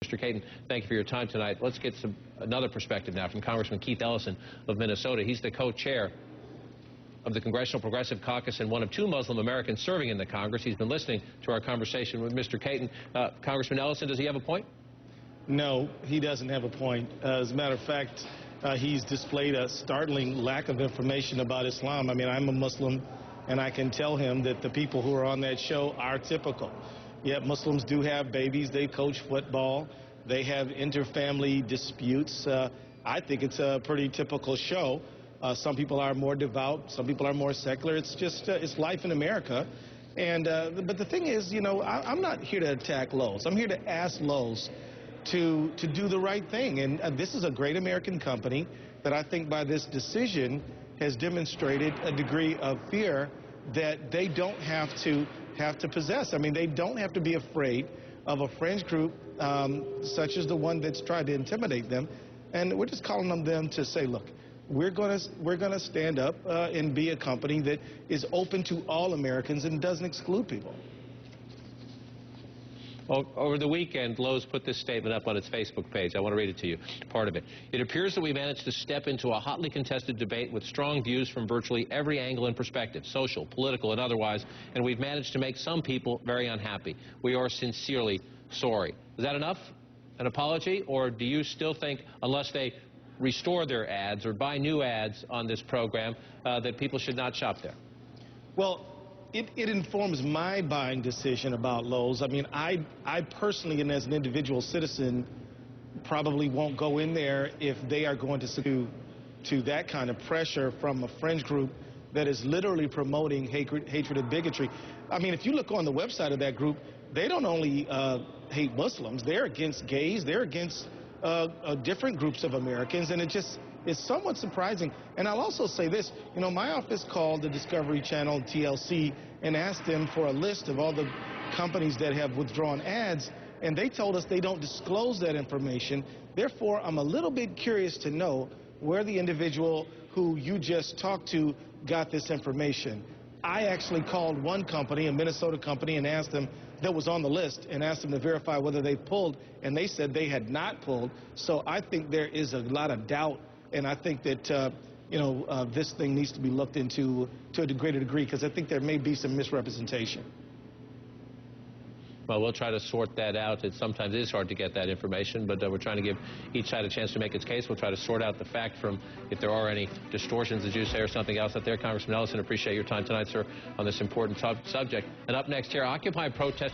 Mr. Caton, thank you for your time tonight. Let's get another perspective now from Congressman Keith Ellison of Minnesota. He's the co-chair of the Congressional Progressive Caucus and one of 2 Muslim Americans serving in the Congress. He's been listening to our conversation with Mr. Caton. Congressman Ellison, does he have a point? No, he doesn't have a point. As a matter of fact, he's displayed a startling lack of information about Islam. I mean, I'm a Muslim, and I can tell him that the people who are on that show are typical. Yet Muslims do have babies. They coach football. They have interfamily disputes. I think it's a pretty typical show. Some people are more devout. Some people are more secular. It's just, it's life in America. And but the thing is, you know, I'm not here to attack Lowe's. I'm here to ask Lowe's to do the right thing. And this is a great American company that I think by this decision has demonstrated a degree of fear that they don't have to possess. I mean, they don't have to be afraid of a fringe group such as the one that's tried to intimidate them. And we're just calling on them to say, look, we're going to stand up and be a company that is open to all Americans and doesn't exclude people. Well, over the weekend, Lowe's put this statement up on its Facebook page. I want to read it to you, part of it. It appears that we managed to step into a hotly contested debate with strong views from virtually every angle and perspective, social, political, and otherwise, and we've managed to make some people very unhappy. We are sincerely sorry. Is that enough? An apology? Or do you still think, unless they restore their ads or buy new ads on this program, that people should not shop there? Well, it informs my buying decision about Lowe's. I mean, I personally, and as an individual citizen, probably won't go in there if they are going to that kind of pressure from a fringe group that is literally promoting hatred and bigotry. I mean, if you look on the website of that group, they don't only hate Muslims. They're against gays. They're against different groups of Americans, and it's somewhat surprising. And I'll also say this, you know, my office called the Discovery Channel, TLC, and asked them for a list of all the companies that have withdrawn ads, and they told us they don't disclose that information. Therefore, I'm a little bit curious to know where the individual who you just talked to got this information. I actually called one company, a Minnesota company, and asked them that was on the list and asked them to verify whether they pulled, and they said they had not pulled. So I think there is a lot of doubt, and I think that you know, this thing needs to be looked into to a greater degree, because I think there may be some misrepresentation. Well, we'll try to sort that out. Sometimes it is hard to get that information, but we're trying to give each side a chance to make its case. We'll try to sort out the fact from if there are any distortions, as you say, or something else out there. Congressman Ellison, appreciate your time tonight, sir, on this important subject. And up next here, Occupy protest.